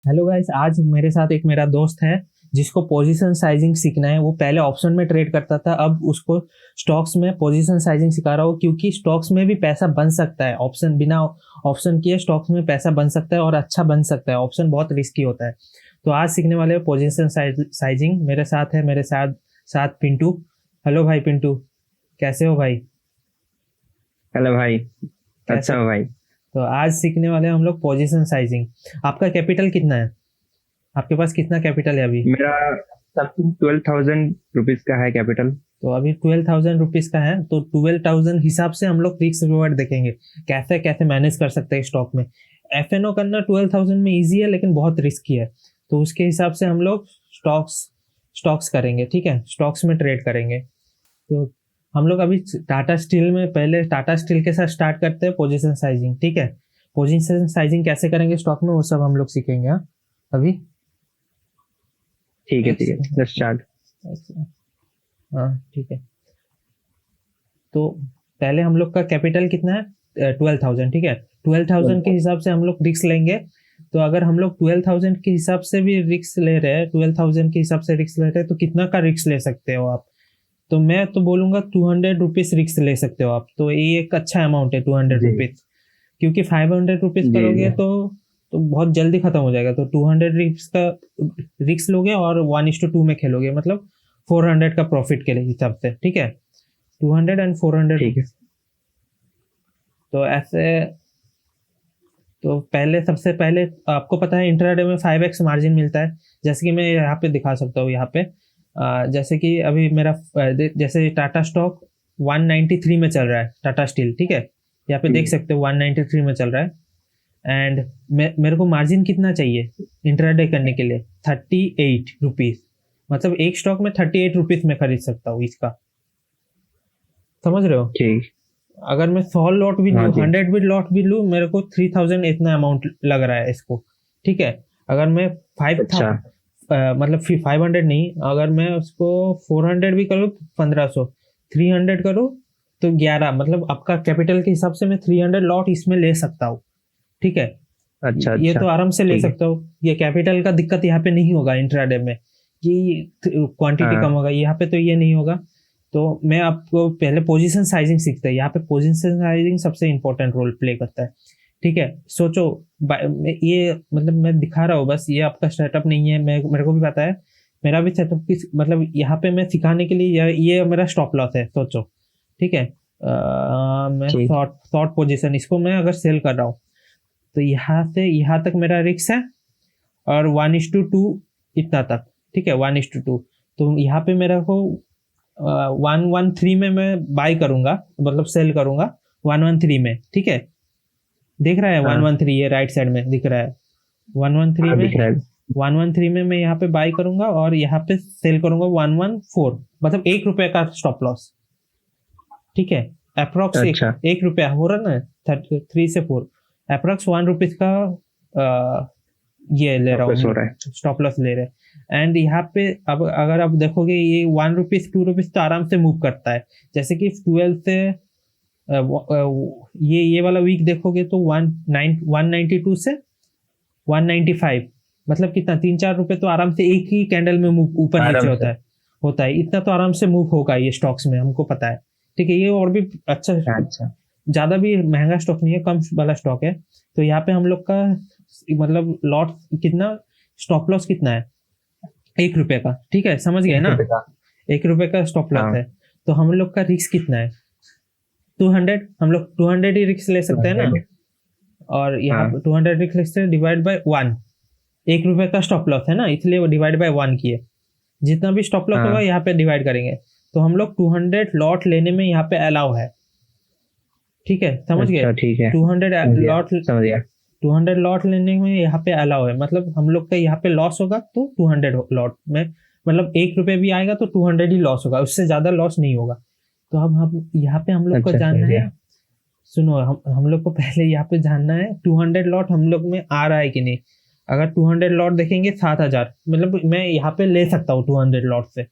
Hello guys, आज मेरे साथ एक मेरा दोस्त है जिसको पोजीशन साइजिंग सीखना है। वो पहले ऑप्शन में ट्रेड करता था, अब उसको स्टॉक्स में पोजीशन साइजिंग सिखा रहा हूँ, क्योंकि स्टॉक्स में भी पैसा बन सकता है। ऑप्शन बिना ऑप्शन किए स्टॉक्स में पैसा बन सकता है और अच्छा बन सकता है। ऑप्शन बहुत रिस्की होता है। तो आज सीखने वाले हैं पोजीशन साइजिंग। मेरे साथ है, मेरे साथ साथ पिंटू। हेलो भाई पिंटू, कैसे हो भाई? हेलो भाई। कैसे? अच्छा हो भाई। तो आज सीखने वाले हैं हम लोग पोजीशन साइजिंग। आपका कैपिटल कितना है? आपके पास कितना कैपिटल है अभी? मेरा समथिंग 12,000 रुपीज का है कैपिटल। तो अभी 12,000 रुपीज का है, तो 12,000 हिसाब से हम लोग रिस्क रिवॉर्ड देखेंगे, कैसे कैसे मैनेज कर सकते हैं स्टॉक में। एफ करना 12,000 में इजी है, लेकिन बहुत रिस्की है। तो उसके हिसाब से हम लोग स्टॉक्स स्टॉक्स करेंगे, ठीक है? स्टॉक्स में ट्रेड करेंगे। तो हम लोग अभी टाटा स्टील में, पहले टाटा स्टील के साथ स्टार्ट करते हैं पोजीशन साइजिंग, ठीक है? पोजीशन साइजिंग कैसे करेंगे स्टॉक में, वो सब हम लोग सीखेंगे। हाँ, अभी ठीक है एक ठीक है, सेकंड। Let's start. हाँ, ठीक है। तो पहले हम लोग का कैपिटल कितना है? 12,000, ठीक है? 12,000 के हिसाब से हम लोग रिस्क लेंगे। तो अगर हम लोग 12,000 के हिसाब से भी रिस्क ले रहे हैं, 12,000 के हिसाब से रिस्क ले रहे हैं, तो कितना का रिस्क ले सकते हो आप? तो मैं तो बोलूंगा 200 रुपीज रिस्क ले सकते हो आप। तो ये एक अच्छा अमाउंट है, टू हंड्रेड जी रुपीज क्योंकि 500 रुपीज जी करोगे जी। तो बहुत जल्दी खत्म हो जाएगा। तो 200 रिक्स का रिक्स लोगे और 1:2 में खेलोगे, मतलब 400 का प्रॉफिट के हिसाब से, ठीक है? 200 एंड 400। ठीक है। तो ऐसे, तो पहले सबसे पहले आपको पता है इंट्राडे में 5x मार्जिन मिलता है। जैसे कि मैं यहाँ पे दिखा सकता हूँ, यहाँ पे जैसे कि अभी मेरा जैसे टाटा स्टॉक 193 में चल रहा है, टाटा स्टील, ठीक है? यहाँ पे देख ठीक सकते हो 193 में चल रहा है। एंड मेरे को मार्जिन कितना चाहिए इंट्राडे करने के लिए? 38 रुपीज। मतलब एक स्टॉक में 38 रुपीज में खरीद सकता हूँ इसका। समझ रहे हो? ठीक। अगर मैं 100 लॉट भी हाँ लूँ, जी। 100 भी लॉट भी लूँ, मेरे को 3,000 इतना अमाउंट लग रहा है इसको, ठीक है? अगर मैं फाइव था अच्छा। मतलब फिर 500 नहीं, अगर मैं उसको 400 भी करूँ, 1,500, 300 करूँ तो 11, मतलब आपका कैपिटल के हिसाब से मैं 300 लॉट इसमें ले सकता हूँ, ठीक है? अच्छा ये अच्छा। तो आराम से ले ठीक है। सकता हूँ। ये कैपिटल का दिक्कत यहाँ पे नहीं होगा इंट्राडे में कि क्वांटिटी कम हाँ। होगा, यहाँ पे तो ये नहीं होगा। तो मैं आपको पहले पोजीशन साइजिंग सीखते हैं। यहाँ पे पोजीशन साइजिंग सबसे इंपॉर्टेंट रोल प्ले करता है, ठीक है? सोचो, ये मतलब मैं दिखा रहा हूँ बस, ये आपका सेटअप नहीं है, मैं मेरे को भी पता है। मेरा भी सेटअप की मतलब यहाँ पे मैं सिखाने के लिए, ये मेरा स्टॉप लॉस है, सोचो, ठीक है? मैं ठीक। शॉर्ट शॉर्ट पोजीशन, इसको मैं अगर सेल कर रहा हूँ, तो यहाँ से यहाँ तक मेरा रिक्स है, और 1:2 इतना तक, ठीक है? 1:2। तो यहाँ पे मेरा को 113 में मैं बाई करूंगा, मतलब सेल करूंगा 113 में, ठीक है? देख रहा है वन हाँ वन थ्री ये राइट साइड में दिख रहा है। 113 हाँ, में, दिख रहा है। 113 में मैं यहाँ पे बाई करूंगा और यहाँ पे सेल करूंगा 114, मतलब 1 रुपए का स्टॉप लॉस, ठीक है? अप्रोक्स एक अच्छा। 1 रुपया हो रहा ना, 3 से 4, अप्रोक्स 1 रुपीज का ये ले रहा वापस हो हूँ, रहा है। स्टॉप लॉस ले रहे हैं। एंड यहाँ पे अब अगर आप देखोगे, ये 1 रुपीज 2 रुपीज तो आराम से मूव करता है। जैसे कि 12 से ये वाला वीक देखोगे तो 192 से 195, मतलब कितना, 3-4 रुपए तो आराम से एक ही कैंडल में मूव ऊपर नीचे आराम होता से। है। इतना तो आराम से मूव होगा ये स्टॉक्स में, हमको पता है, ठीक है? ये और भी अच्छा, अच्छा। ज्यादा भी महंगा स्टॉक नहीं है, कम वाला स्टॉक है। तो यहाँ पे हम लोग का मतलब लॉट कितना, स्टॉप लॉस कितना है? 1 रुपए का, ठीक है? समझ गए एक ना? रुपए का। 1 रुपए का स्टॉप लॉस हाँ। है। तो हम लोग का रिस्क कितना है? 200। हम लोग 200 ही रिस्क ले सकते हैं ना? 200। और यहाँ हाँ पे 200 रिस्क ले सकते हैं, डिवाइड बाय 1। 1 रुपए का स्टॉप लॉस है ना, इसलिए वो डिवाइड बाय 1 किए। जितना भी स्टॉप लॉस होगा हाँ। यहाँ पे डिवाइड करेंगे। तो हम लोग 200 लॉट लेने में यहाँ पे अलाउ है, ठीक है? समझ गए? अच्छा ठीक है। 200 समझ गया। लॉट समझ गया। 200 लॉट लेने में यहाँ पे अलाउ है, मतलब हम लोग का यहाँ पे लॉस होगा तो 200 लॉट में, मतलब 1 रुपए भी आएगा तो 200 ही लॉस होगा, उससे ज्यादा लॉस नहीं होगा। तो अब हम यहाँ पे हम लोग को अच्छा जानना समझ है, गया। सुनो, हम लोग को पहले यहाँ पे जानना है 200 लॉट हम लोग में आ रहा है कि नहीं। अगर 200 लॉट देखेंगे 7,000, मतलब मैं यहाँ पे ले सकता हूँ 200 लॉट से।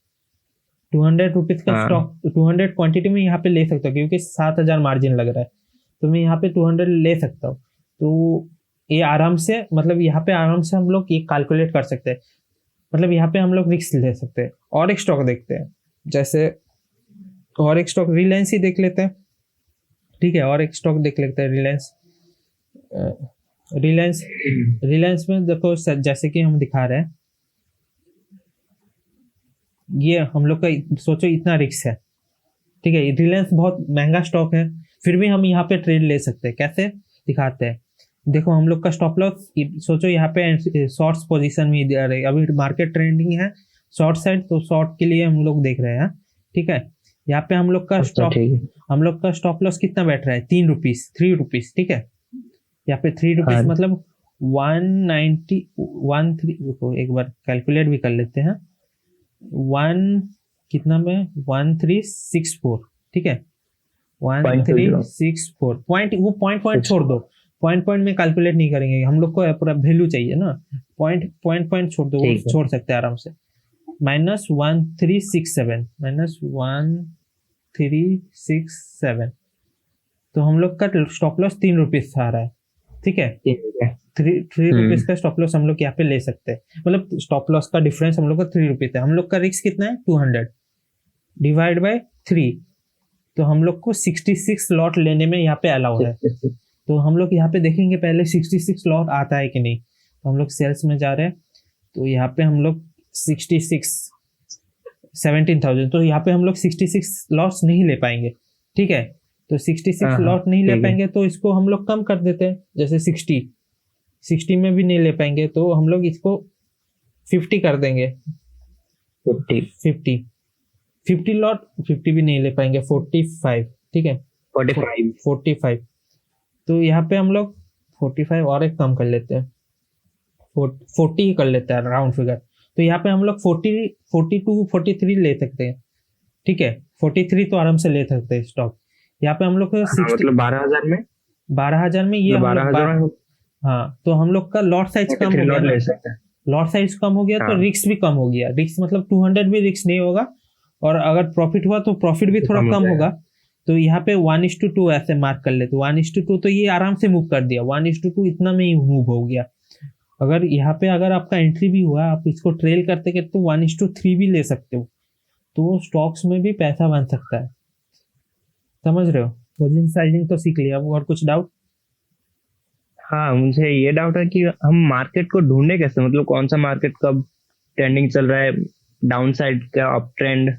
200 रुपीज का हाँ। स्टॉक, 200 क्वांटिटी में यहाँ पे ले सकता हूँ, क्योंकि 7,000 मार्जिन लग रहा है। तो मैं यहाँ पे 200 ले सकता हूँ। तो ये आराम से, मतलब यहाँ पे आराम से हम लोग ये कैलकुलेट कर सकते हैं, मतलब यहाँ पे हम लोग रिस्क ले सकते हैं। और एक स्टॉक देखते हैं, जैसे और एक स्टॉक रिलायंस ही देख लेते हैं, ठीक है। और एक स्टॉक देख लेते हैं, रिलायंस। रिलायंस रिलायंस में देखो जैसे कि हम दिखा रहे हैं, ये हम लोग का सोचो इतना रिस्क है, ठीक है। रिलायंस बहुत महंगा स्टॉक है, फिर भी हम यहाँ पे ट्रेड ले सकते हैं। कैसे दिखाते हैं, देखो हम लोग का स्टॉप लॉस, सोचो यहाँ पे शॉर्ट्स पोजीशन में दे रहे, अभी मार्केट ट्रेंडिंग है शॉर्ट साइड, तो शॉर्ट के लिए हम लोग देख रहे हैं, ठीक है। यहाँ पे हम लोग का स्टॉप, हम लोग का स्टॉप लॉस कितना बैठ रहा है, 3 रुपीज, 3 रुपीज, ठीक है। यहाँ पे 3 रुपीज मतलब 190 रुको एक बार कैलकुलेट भी कर लेते हैं, 1 कितना में 1364, ठीक है। 1364 पॉइंट, वो पॉइंट छोड़ दो, पॉइंट में कैलकुलेट नहीं करेंगे, हम लोग को पूरा वैल्यू चाहिए ना। पॉइंट छोड़ दो, वो छोड़ सकते हैं आराम से। -1367, -1367, तो हम लोग का स्टॉप लॉस 3 रुपीज आ रहा है, ठीक है। 3 रुपीज का स्टॉप लॉस हम लोग यहाँ पे ले सकते हैं, मतलब स्टॉप लॉस का डिफरेंस हम लोग का 3 रुपीज है। हम लोग का रिस्क कितना है, 200 डिवाइड बाय 3, तो हम लोग को 66 लॉट लेने में यहाँ पे अलाउ है। तो हम लोग यहाँ पे देखेंगे पहले 66 लॉट आता है कि नहीं। तो हम लोग सेल्स में जा रहे हैं, तो यहाँ पे हम लोग 17,000, तो यहाँ पे हम लोग 66 लॉट्स नहीं ले पाएंगे, ठीक है। तो 66 लॉट नहीं ले पाएंगे, तो इसको हम लोग कम कर देते हैं, जैसे 60 में भी नहीं ले पाएंगे, तो हम लोग इसको 50 कर देंगे, 50 लॉट, 50 भी नहीं ले पाएंगे, 45, ठीक है, 45। तो यहाँ पे हम लोग 45 और एक कम कर लेते हैं, 40 ही कर लेते हैं राउंड फिगर। तो यहाँ पे हम लोग 42, 43 ले सकते हैं, ठीक है। 43 तो आराम से ले सकते हैं स्टॉक। यहाँ पे हम लोग मतलब 12,000 में, 12,000 में ये 12,000 में, हाँ। तो हम लोग का लॉट साइज कम हो गया, लॉट साइज कम हो गया, तो रिस्क भी कम हो गया। रिस्क मतलब 200 भी रिस्क नहीं होगा, और अगर प्रॉफिट हुआ तो प्रॉफिट भी थोड़ा कम होगा। तो यहाँ पे 1:2 ऐसे मार्क कर ले, तो 1:2 तो ये आराम से मूव कर दिया, 1:2 इतना में ही मूव हो गया। अगर यहाँ पे अगर आपका एंट्री भी हुआ, आप इसको ट्रेल करते करते तो 1:3 भी ले सकते हो, तो स्टॉक्स में भी पैसा बन सकता है, समझ रहे हो। पोजीशन साइजिंग तो सीख लिया, और कुछ डाउट? हाँ, मुझे ये डाउट है कि हम मार्केट को ढूंढे कैसे, मतलब कौन सा मार्केट कब ट्रेंडिंग चल रहा है, डाउन साइड का अप ट्रेंड।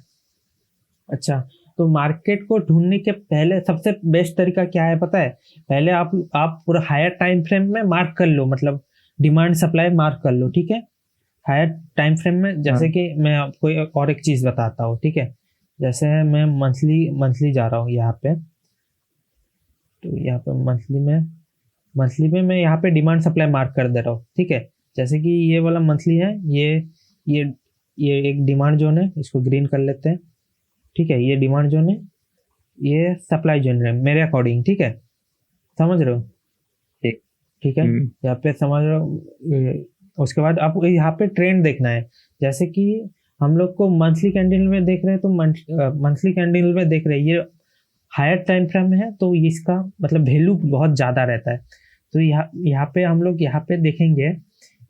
अच्छा, तो मार्केट को ढूंढने के पहले सबसे बेस्ट तरीका क्या है पता है, पहले आप पूरा हायर टाइम फ्रेम में मार्क कर लो, मतलब डिमांड सप्लाई मार्क कर लो, ठीक है। हायर टाइम फ्रेम में, जैसे कि मैं आपको और एक चीज बताता हूँ, ठीक है। जैसे मैं मंथली जा रहा हूँ यहाँ पे, तो यहाँ पे मंथली में मैं यहाँ पे डिमांड सप्लाई मार्क कर दे रहा हूँ, ठीक है। जैसे कि ये वाला मंथली है, ये एक डिमांड जोन है, इसको ग्रीन कर लेते हैं, ठीक है। ये डिमांड जोन है, ये सप्लाई जोन है मेरे अकॉर्डिंग, ठीक है, समझ रहे हो, ठीक है। यहाँ पे समझ रहे हो। उसके बाद आप यहाँ पे ट्रेंड देखना है, जैसे कि हम लोग को मंथली कैंडल में देख रहे हैं, तो मंथली कैंडल में देख रहे हैं, ये हायर टाइम फ्रेम में है, तो इसका मतलब वैल्यू बहुत ज़्यादा रहता है। तो यहाँ पे हम लोग यहाँ पे देखेंगे,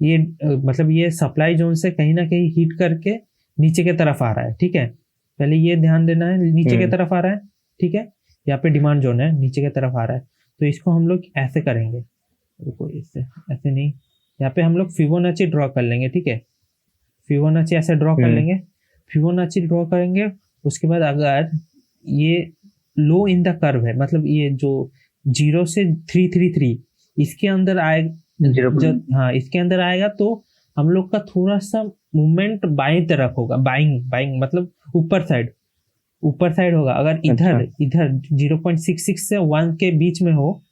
ये मतलब ये सप्लाई जोन से कहीं ना कहीं हिट करके नीचे की तरफ आ रहा है, ठीक है। पहले ये ध्यान देना है, नीचे की तरफ आ रहा है, ठीक है। यहाँ पे डिमांड जोन है, नीचे की तरफ आ रहा है, तो इसको हम लोग ऐसे करेंगे, रुको इससे ऐसे नहीं, यहाँ पे हम लोग फिबोनाची ड्रॉ कर लेंगे, ठीक है। फिबोनाची ऐसे ड्रॉ कर लेंगे, फिबोनाची ड्रॉ करेंगे। उसके बाद अगर ये लो इन द कर्व है, मतलब ये जो 0 से 333 इसके अंदर आएगा, हाँ इसके अंदर आएगा, तो हम लोग का थोड़ा सा मूवमेंट बाएं तरफ होगा, बाइंग मतलब ऊपर साइड होगा। अगर इधर 0.66 से 1 के बीच में हो,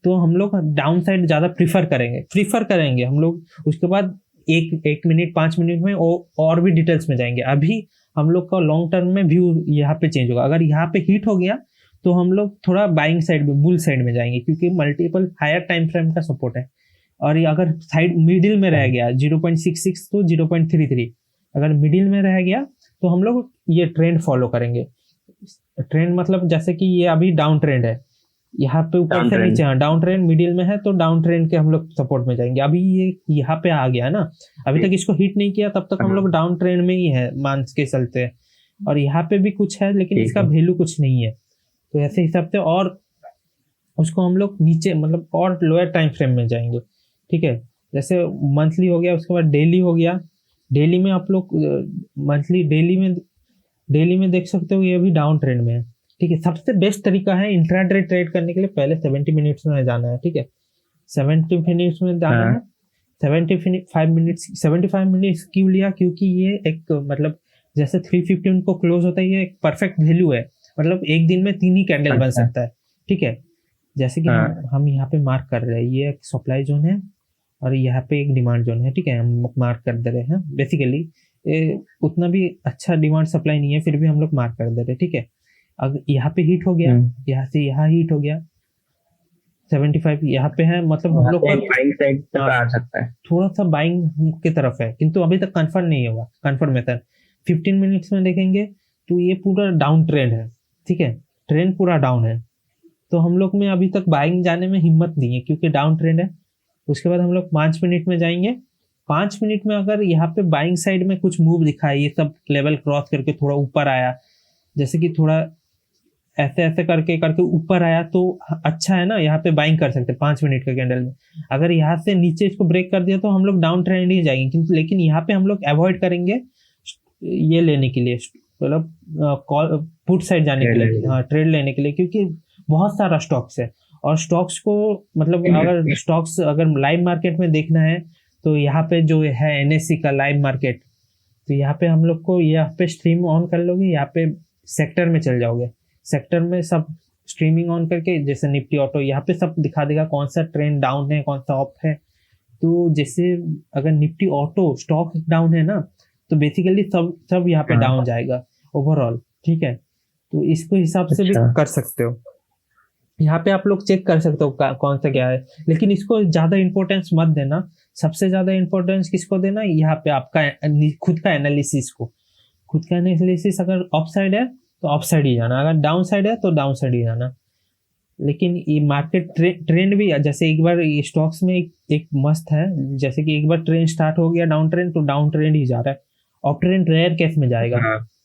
तो हम लोग डाउन साइड ज्यादा प्रीफर करेंगे हम लोग। उसके बाद एक मिनट 5 मिनट में और भी डिटेल्स में जाएंगे। अभी हम लोग का लॉन्ग टर्म में व्यू यहाँ पे चेंज होगा। अगर यहाँ पे हिट हो गया, तो हम लोग थोड़ा बाइंग साइड में, बुल साइड में जाएंगे, क्योंकि मल्टीपल हायर टाइम फ्रेम का सपोर्ट है। और ये अगर साइड मिडिल में रह गया 0.66 तो 0.33, अगर मिडिल में रह गया, तो हम लोग ये ट्रेंड फॉलो करेंगे। ट्रेंड मतलब जैसे कि ये अभी डाउन ट्रेंड है, यहाँ पे ऊपर Down से trend. नीचे, हाँ डाउन ट्रेंड मिडिल में है तो डाउन ट्रेंड के हम लोग सपोर्ट में जाएंगे। अभी ये यहाँ पे आ गया ना, अभी तक इसको हिट नहीं किया, तब तक हम लोग डाउन ट्रेंड में ही है मान के चलते हैं। और यहाँ पे भी कुछ है लेकिन ठीक इसका है। वैल्यू कुछ नहीं है, तो ऐसे हिसाब से और उसको हम लोग नीचे मतलब और लोअर टाइम फ्रेम में जाएंगे। ठीक है, जैसे मंथली हो गया, उसके बाद डेली हो गया। डेली में आप लोग मंथली डेली में देख सकते हो ये अभी डाउन ट्रेंड में है। ठीक है, सबसे बेस्ट तरीका है इंट्राडे ट्रेड करने के लिए पहले 70 मिनट्स में जाना है। ठीक है, 70 मिनट्स में जाना है। 75 मिनट्स क्यों लिया, क्योंकि ये एक मतलब जैसे 315 को क्लोज होता है, ये एक परफेक्ट वैल्यू है, मतलब एक दिन में 3 ही कैंडल बन सकता है। ठीक है, जैसे कि हम यहाँ पे मार्क कर रहे हैं, ये एक सप्लाई जोन है और यहाँ पे एक डिमांड जोन है। ठीक है, हम मार्क कर दे रहे हैं। बेसिकली उतना भी अच्छा डिमांड सप्लाई नहीं है, फिर भी हम लोग मार्क कर दे रहे हैं। ठीक है, अगर यहाँ पे हिट हो गया, यहाँ से यहाँ हिट हो गया 75 यहाँ पे है, मतलब हम लोग बाइंग साइड तक आ सकता है, थोड़ा सा बाइंग की तरफ है, किंतु अभी तक कंफर्म नहीं होगा। कंफर्मेशन 15 मिनट्स में देखेंगे तो ये पूरा डाउन ट्रेंड है। ठीक है, ट्रेंड पूरा डाउन है, तो हम लोग में अभी तक बाइंग जाने में हिम्मत नहीं है क्योंकि डाउन ट्रेंड है। उसके बाद हम लोग 5 मिनट में जाएंगे। 5 मिनट में अगर यहाँ पे बाइंग साइड में कुछ मूव दिखा है, ये सब लेवल क्रॉस करके थोड़ा ऊपर आया, जैसे कि थोड़ा ऐसे ऐसे करके करके ऊपर आया तो अच्छा है ना, यहाँ पे बाइंग कर सकते हैं 5 मिनट के कैंडल में। अगर यहाँ से नीचे इसको ब्रेक कर दिया तो हम लोग डाउन ट्रेंड ही जाएंगे, किंतु लेकिन यहाँ पे हम लोग अवॉइड करेंगे ये लेने के लिए, मतलब पुट साइड जाने के लिए, हाँ ट्रेड लेने के लिए, क्योंकि बहुत सारा स्टॉक्स है और स्टॉक्स को मतलब अगर स्टॉक्स अगर लाइव मार्केट में देखना है तो यहाँ पे जो है NSE का लाइव मार्केट, तो यहाँ पे हम लोग को यहाँ पे स्ट्रीम ऑन कर लोगे, यहाँ पे सेक्टर में चल जाओगे, सेक्टर में सब स्ट्रीमिंग ऑन करके जैसे निफ्टी ऑटो यहाँ पे सब दिखा देगा कौन सा ट्रेंड डाउन है कौन सा अप है। तो जैसे अगर निफ्टी ऑटो स्टॉक डाउन है ना, तो बेसिकली सब यहाँ पे डाउन जाएगा ओवरऑल। ठीक है, तो इसको हिसाब से भी कर सकते हो, यहाँ पे आप लोग चेक कर सकते हो कौन सा क्या है, लेकिन इसको ज्यादा इंपॉर्टेंस मत देना। सबसे ज्यादा इंपॉर्टेंस किसको देना, यहाँ पे आपका खुद का एनालिसिस को। खुद का एनालिसिस अगर अप साइड है तो अप साइड ही जाना, अगर डाउन साइड है तो डाउन साइड ही जाना। लेकिन ये मार्केट ट्रेंड भी, जैसे एक बार स्टॉक्स में एक मस्त है, जैसे कि एक बार ट्रेंड स्टार्ट हो गया डाउन ट्रेंड तो डाउन ट्रेंड ही जा रहा है, अप ट्रेंड रेयर केस में जाएगा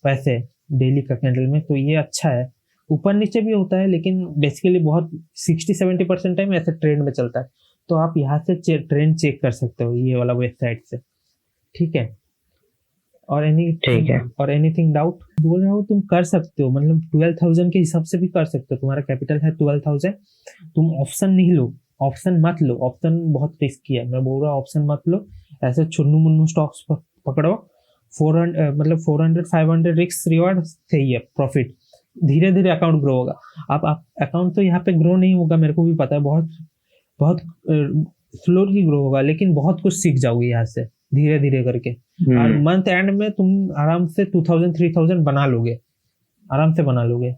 वैसे डेली का कैंडल में, तो ये अच्छा है। ऊपर नीचे भी होता है लेकिन बेसिकली बहुत 60-70% टाइम ऐसे ट्रेंड में चलता है, तो आप यहाँ से ट्रेंड चेक कर सकते हो ये वाला वेबसाइट से। ठीक है, और एनीथिंग डाउट बोल रहा हूँ, तुम कर सकते हो, मतलब 12,000 के हिसाब से भी कर सकते हो। तुम्हारा कैपिटल है 12,000, तुम ऑप्शन नहीं लो, ऑप्शन मत लो, ऑप्शन बहुत रिस्की है, मैं बोल रहा हूँ ऑप्शन मत लो। ऐसे चुन्नू मुन्नू स्टॉक्स पकड़ो, 400 मतलब 400-500 रिस्क रिवार्ड सही है, प्रॉफिट धीरे धीरे अकाउंट ग्रो होगा। आप अकाउंट तो यहाँ पे ग्रो नहीं होगा, मेरे को भी पता है, बहुत बहुत स्लोली ग्रो होगा, लेकिन बहुत कुछ सीख जाओगे यहाँ से धीरे धीरे करके। और मंथ एंड में तुम आराम से 2,000-3,000 बना लोगे, आराम से बना लोगे,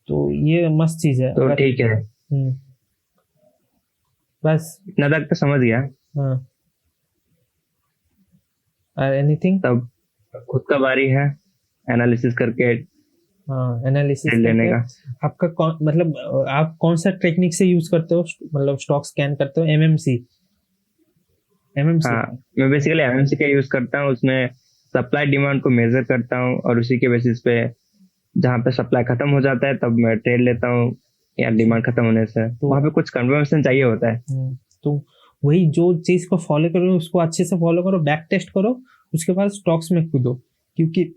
तो ये मस्त चीज है। तो ठीक है, बस इतना तक तो समझ गया। हाँ, और एनीथिंग तब खुद का बारी है एनालिसिस करके, हाँ एनालिसिस लेने का। आपका मतलब आप कौन सा टेक्निक से यूज करते हो, मतलब स्टॉक स्कैन करते हो? एमएमसी? हाँ, मैं बेसिकली एमएमसी का यूज करता हूँ, उसमें सप्लाई डिमांड को मेजर करता हूँ और उसी के बेसिस पे जहाँ पे सप्लाई खत्म हो जाता है तब मैं ट्रेड लेता हूँ, या डिमांड खत्म होने से तो वहाँ पे कुछ कन्फर्मेशन चाहिए होता है। तो वही जो चीज को फॉलो करो उसको अच्छे से फॉलो करो, बैक टेस्ट करो, उसके बाद स्टॉक्स में कूदो, क्योंकि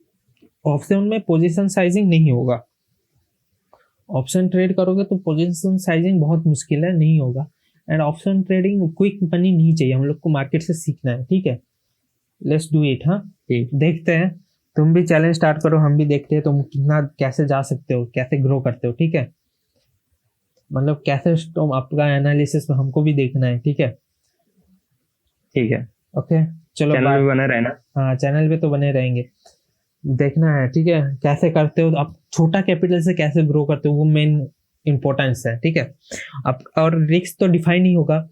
ऑप्शन में पोजीशन साइजिंग नहीं होगा। ऑप्शन ट्रेड करोगे तो पोजीशन साइजिंग बहुत मुश्किल है, नहीं होगा। And option trading quick money नहीं चाहिए, हम लोग को मार्केट से सीखना है। ठीक है, लेट्स डू इट। हाँ देखते हैं, तुम भी चैलेंज स्टार्ट करो, हम भी देखते हैं तुम कितना कैसे जा सकते हो, कैसे ग्रो करते हो। ठीक है, मतलब कैसे तुम आपका एनालिसिस में हमको भी देखना है। ठीक है, ठीक है, ओके चलो, चैनल पे बने रहना। हाँ चैनल पे तो बने रहेंगे, देखना है। ठीक है, कैसे करते हो आप, छोटा कैपिटल से कैसे ग्रो करते हो, वो मेन इंपॉर्टेंस है। ठीक है, अब और रिस्क तो डिफाइन ही होगा,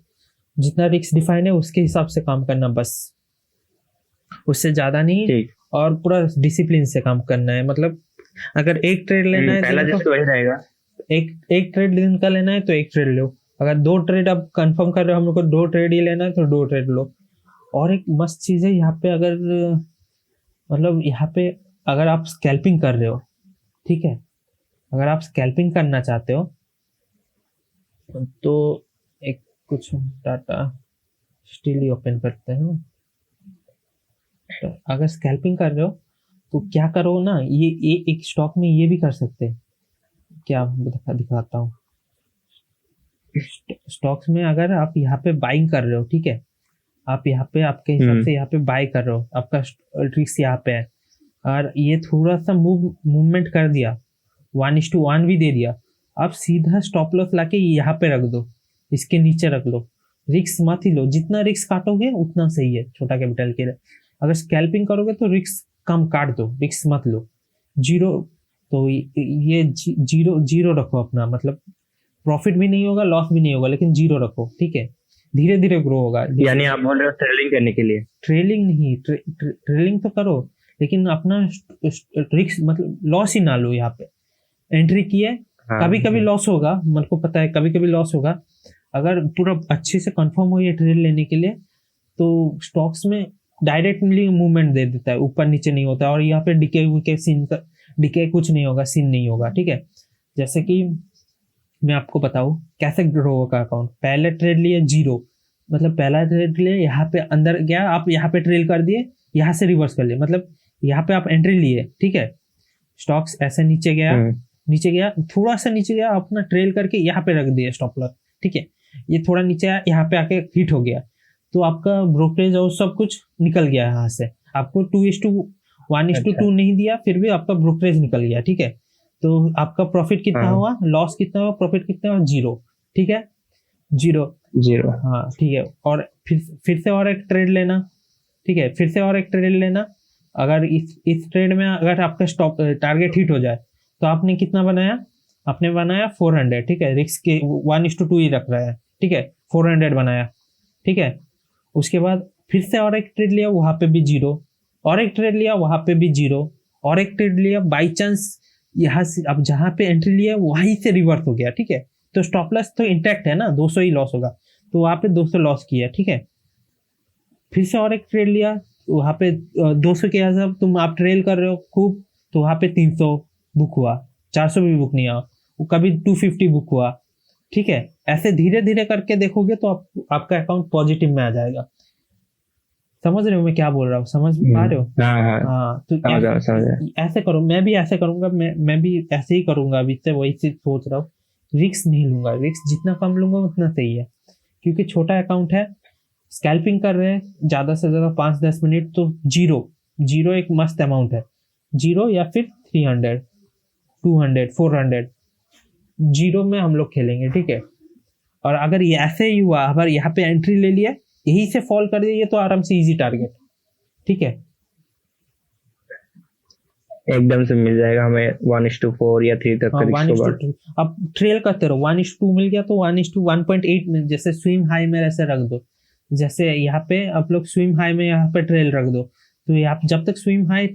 जितना रिस्क डिफाइन है उसके हिसाब से काम करना, बस उससे ज्यादा नहीं। और पूरा डिसिप्लिन से काम करना है, मतलब अगर एक ट्रेड लेना है पहला तो वही रहेगा, एक ट्रेड दिन का लेना है तो एक ट्रेड लो, अगर 2 ट्रेड आप कंफर्म कर रहे हो हम लोग को 2 ट्रेड ही लेना है तो 2 ट्रेड लो। और एक मस्त चीज है यहाँ पे, अगर मतलब यहाँ पे अगर आप स्कैल्पिंग कर रहे हो, ठीक है, अगर आप स्कैल्पिंग करना चाहते हो तो एक कुछ डाटा स्टिल ही ओपन करते हैं। तो अगर स्कैल्पिंग कर रहे हो तो क्या करो ना, ये एक स्टॉक में ये भी कर सकते हैं, क्या दिखाता हूँ। स्टॉक्स में अगर आप यहाँ पे बाइंग कर रहे हो, ठीक है, आप यहाँ पे आपके हिसाब से यहाँ पे बाय कर रहे हो, आपका रिस्क यहाँ पे है, और ये थोड़ा सा मूवमेंट कर दिया, 1:1 भी दे दिया, आप सीधा स्टॉप लॉस लाके यहाँ पे रख दो, इसके नीचे रख लो, रिस्क मत ही लो, जितना रिस्क काटोगे उतना सही है छोटा कैपिटल के लिए। अगर स्कैल्पिंग करोगे तो रिस्क कम काट दो, रिस्क मत लो, जीरो, तो ये जीरो रखो अपना, मतलब प्रॉफिट भी नहीं होगा लॉस भी नहीं होगा, लेकिन जीरो रखो, ठीक है, धीरे धीरे ग्रो होगा। यानी आप बोल रहे हो ट्रेलिंग करने के लिए? ट्रेलिंग नहीं, ट्रेलिंग तो करो लेकिन अपना रिस्क मतलब लॉस ही ना लो। यहाँ पे एंट्री किए, कभी कभी लॉस होगा, मेरे को पता है कभी कभी लॉस होगा, अगर पूरा अच्छे से कंफर्म हो ये ट्रेड लेने के लिए तो स्टॉक्स में डायरेक्टली मूवमेंट दे देता है, ऊपर नीचे नहीं होता, और यहाँ पे डिके कुछ नहीं होगा, सीन नहीं होगा, ठीक है। जैसे कि मैं आपको बताऊं कैसे ग्रो होगा अकाउंट, पहले ट्रेड लिए जीरो, मतलब पहला ट्रेड लिए यहाँ पे अंदर गया, आप यहाँ पे ट्रेल कर दिए, यहाँ से रिवर्स कर लिए, मतलब यहाँ पे आप एंट्री लिए, ठीक है, स्टॉक्स ऐसे नीचे गया थोड़ा सा नीचे गया, अपना ट्रेल करके यहाँ पे रख दिया स्टॉप लॉस, ठीक है, ये थोड़ा नीचे आया, यहाँ पे आके हिट हो गया, तो आपका ब्रोकरेज और सब कुछ निकल गया यहाँ से, आपको 2:1:2 नहीं दिया, फिर भी आपका ब्रोकरेज निकल गया, ठीक है, तो आपका प्रॉफिट कितना हुआ, लॉस कितना हुआ, प्रॉफिट कितना हुआ, जीरो, ठीक है, जीरो, हाँ ठीक है। और फिर से और एक ट्रेड लेना, ठीक है, फिर से और एक ट्रेड लेना, अगर इस ट्रेड में अगर आपका स्टॉप टारगेट हिट हो जाए तो आपने कितना बनाया, आपने बनाया 400, ठीक है, रिस्क के 1:2 ही रख रहा है, ठीक है, 400 बनाया, ठीक है, उसके बाद फिर से और एक ट्रेड लिया, वहां पे भी जीरो, और एक ट्रेड लिया, वहां पे भी जीरो, और एक ट्रेड लिया, बाई चांस यहाँ से अब जहां पे एंट्री लिया वहीं से रिवर्स हो गया, ठीक है, तो स्टॉप लॉस तो इंटैक्ट है ना, 200 ही लॉस होगा, तो वहां पे 200 लॉस किया, ठीक है, फिर से और एक ट्रेड लिया, वहां पे 200 के हिसाब तुम आप ट्रेल कर रहे हो खूब, तो वहां पे 300 बुक हुआ, 400 भी बुक नहीं हुआ, कभी 250 बुक हुआ, ठीक है, ऐसे धीरे धीरे करके देखोगे तो आपका अकाउंट पॉजिटिव में आ जाएगा। समझ रहे हो मैं क्या बोल रहा हूँ, समझ पा रहे हो? हाँ, तो ऐसे करो, मैं भी ऐसे करूंगा, मैं भी ऐसे ही करूंगा, अभी से वही चीज सोच रहा हूँ, रिस्क नहीं लूंगा, रिस्क जितना कम लूंगा उतना सही है, क्योंकि छोटा अकाउंट है, स्कैल्पिंग कर रहे हैं ज्यादा से ज्यादा 5-10 मिनट, तो जीरो एक मस्त अमाउंट है, जीरो या फिर 300, 200, 400, जीरो में हम लोग खेलेंगे, ठीक है। और अगर ये ऐसे ही हुआ, अगर यहाँ पे एंट्री ले लिया, यही से फॉल कर दिया, तो आराम से इजी टारगेट, ठीक है, एकदम से मिल जाएगा हमें 1:4 या 3 तक। 1:2 अब ट्रेल करते रहो, 1:2 मिल गया तो 1:1.8 में, जैसे स्विंग हाई में ऐसे रख दो, जैसे यहाँ पे आप लोग स्विंग हाई में यहाँ पे ट्रेल रख दो, तो यहाँ जब तक स्विंग हाई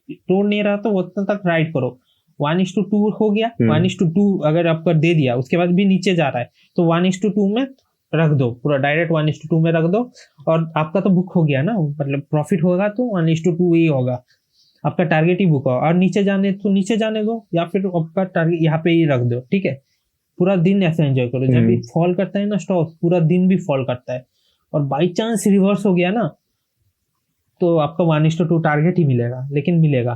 तोड़ नहीं रहा तो उतना तक राइड करो, 1:2 हो गया, 1:2 अगर आपका दे दिया, उसके बाद भी नीचे जा रहा है तो 1:2 में रख दो, पूरा डायरेक्ट 1:2 में रख दो, और आपका तो बुक हो गया ना, मतलब प्रॉफिट होगा तो 1:2 ही होगा, आपका टारगेट ही बुक होगा, और नीचे जाने दो, या फिर आपका टारगेट यहाँ पे ही रख दो, ठीक है, पूरा दिन ऐसे एंजॉय करो। जब भी फॉल करता है ना स्टॉक, पूरा दिन भी फॉल करता है, और बाई चांस रिवर्स हो गया ना तो आपका 1:2 टारगेट ही मिलेगा, लेकिन मिलेगा,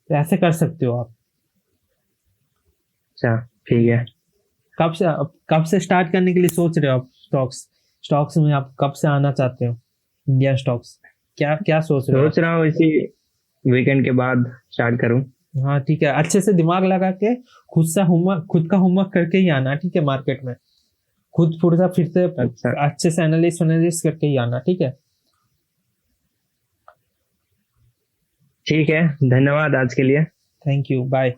तो ऐसे कर सकते हो आप। अच्छा ठीक है, कब से स्टार्ट करने के लिए सोच रहे हो आप? स्टॉक्स में आप कब से आना चाहते हो, इंडियन स्टॉक्स, क्या सोच रहे हो? सोच रहा हूँ इसी वीकेंड के बाद स्टार्ट करूँ। हाँ ठीक है, अच्छे से दिमाग लगा के खुद का होमवर्क करके ही आना, ठीक है, मार्केट में खुद पूरा फिर से अच्छे से एनालिसिस करके ही आना, ठीक है। ठीक है, धन्यवाद आज के लिए। Thank you, bye.